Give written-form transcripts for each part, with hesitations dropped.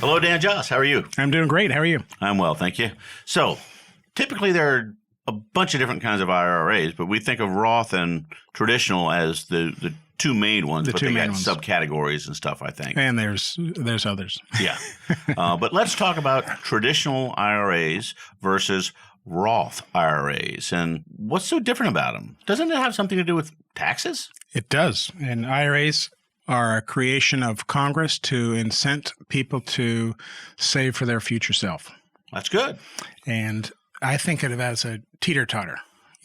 Hello, Dan Joss. How are you? I'm doing great. How are you? I'm well, thank you. So, typically there are a bunch of different kinds of IRAs, but we think of Roth and traditional as the two main ones, but they got subcategories and stuff, I think. And there's others. Yeah. But let's talk about traditional IRAs versus Roth IRAs. And what's so different about them? Doesn't it have something to do with taxes? It does. And IRAs are a creation of Congress to incent people to save for their future self. That's good. And I think of it as a teeter-totter.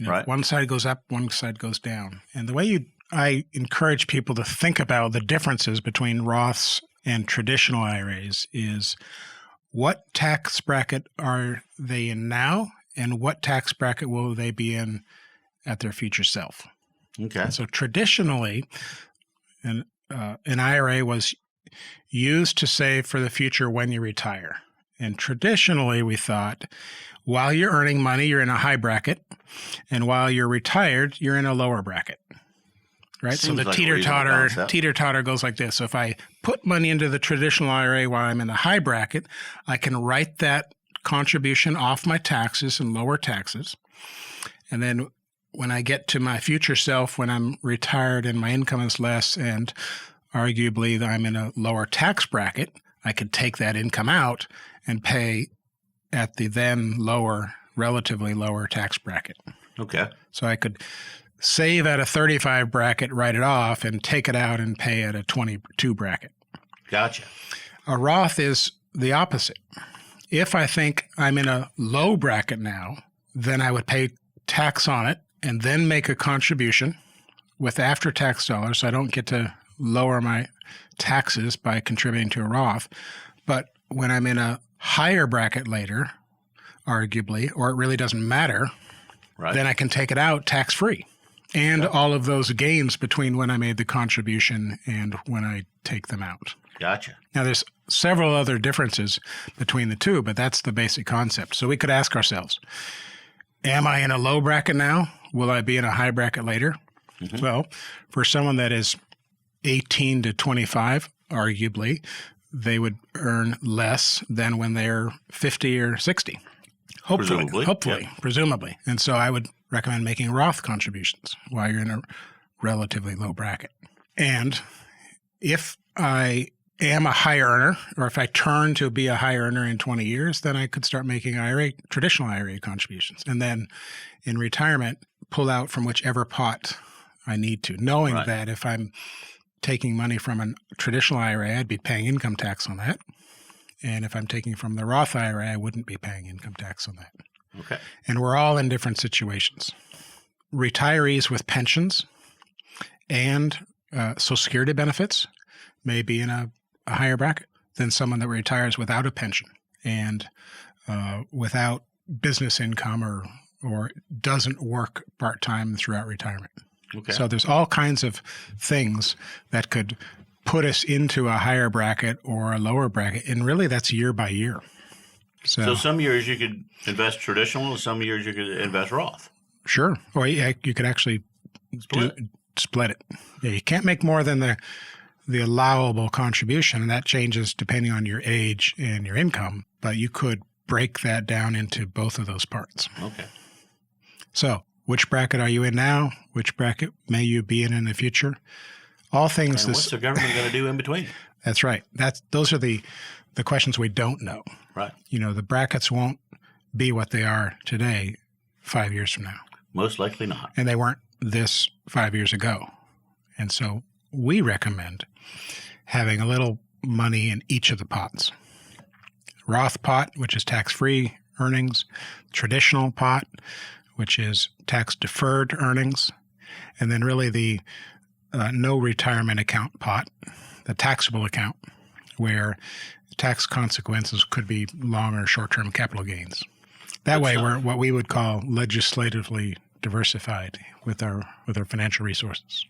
Right. One side goes up, one side goes down. And the way I encourage people to think about the differences between Roths and traditional IRAs is what tax bracket are they in now, and what tax bracket will they be in at their future self? Okay. And so traditionally, an IRA was used to save for the future when you retire. And traditionally, we thought while you're earning money, you're in a high bracket, and while you're retired, you're in a lower bracket. Right? Seems so the like teeter-totter goes like this. So if I put money into the traditional IRA while I'm in the high bracket, I can write that contribution off my taxes and lower taxes. And then when I get to my future self, when I'm retired and my income is less and arguably I'm in a lower tax bracket, I could take that income out and pay at the then lower, relatively lower tax bracket. Okay. So I could save at a 35 bracket, write it off, and take it out and pay at a 22 bracket. Gotcha. A Roth is the opposite. If I think I'm in a low bracket now, then I would pay tax on it and then make a contribution with after-tax dollars. So I don't get to lower my taxes by contributing to a Roth. But when I'm in a higher bracket later, arguably, or it really doesn't matter, right, then I can take it out tax-free. And all of those gains between when I made the contribution and when I take them out. Gotcha. Now, there's several other differences between the two, but that's the basic concept. So we could ask ourselves, am I in a low bracket now? Will I be in a high bracket later? Mm-hmm. Well, for someone that is 18 to 25, arguably, they would earn less than when they're 50 or 60. Presumably. And so I would recommend making Roth contributions while you're in a relatively low bracket. And if I am a high earner, or if I turn to be a high earner in 20 years, then I could start making traditional IRA contributions. And then in retirement, pull out from whichever pot I need to, knowing that if I'm taking money from a traditional IRA, I'd be paying income tax on that. And if I'm taking from the Roth IRA, I wouldn't be paying income tax on that. Okay. And we're all in different situations. Retirees with pensions and Social Security benefits may be in a higher bracket than someone that retires without a pension and without business income or doesn't work part-time throughout retirement. Okay. So there's all kinds of things that could put us into a higher bracket or a lower bracket, and really that's year by year. So some years you could invest traditional, and some years you could invest Roth. Sure. Or you could actually split it. Yeah, you can't make more than the allowable contribution, and that changes depending on your age and your income, but you could break that down into both of those parts. Okay. So which bracket are you in now? Which bracket may you be in the future? All things. And what's the government going to do in between? That's right. Those are the questions we don't know. Right. The brackets won't be what they are today 5 years from now. Most likely not. And they weren't this 5 years ago. And so we recommend having a little money in each of the pots. Roth pot, which is tax-free earnings, traditional pot, which is tax-deferred earnings, and then really the no retirement account pot, the taxable account, where tax consequences could be long or short-term capital gains. That way, we're what we would call legislatively diversified with our financial resources.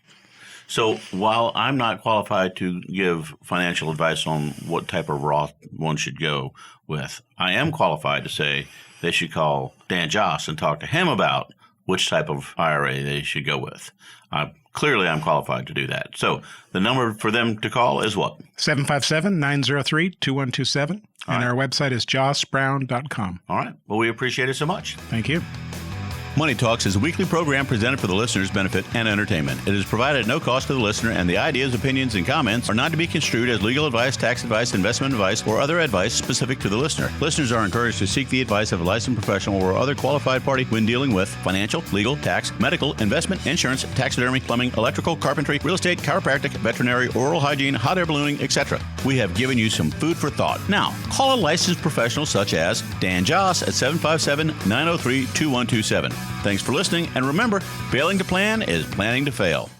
So while I'm not qualified to give financial advice on what type of Roth one should go with, I am qualified to say they should call Dan Joss and talk to him about which type of IRA they should go with. I'm clearly I'm qualified to do that. So the number for them to call is what? 757-903-2127. And our website is jossbrown.com. All right. Well, we appreciate it so much. Thank you. Money Talks is a weekly program presented for the listener's benefit and entertainment. It is provided at no cost to the listener, and the ideas, opinions, and comments are not to be construed as legal advice, tax advice, investment advice, or other advice specific to the listener. Listeners are encouraged to seek the advice of a licensed professional or other qualified party when dealing with financial, legal, tax, medical, investment, insurance, taxidermy, plumbing, electrical, carpentry, real estate, chiropractic, veterinary, oral hygiene, hot air ballooning, etc. We have given you some food for thought. Now, call a licensed professional such as Dan Joss at 757-903-2127. Thanks for listening, and remember, failing to plan is planning to fail.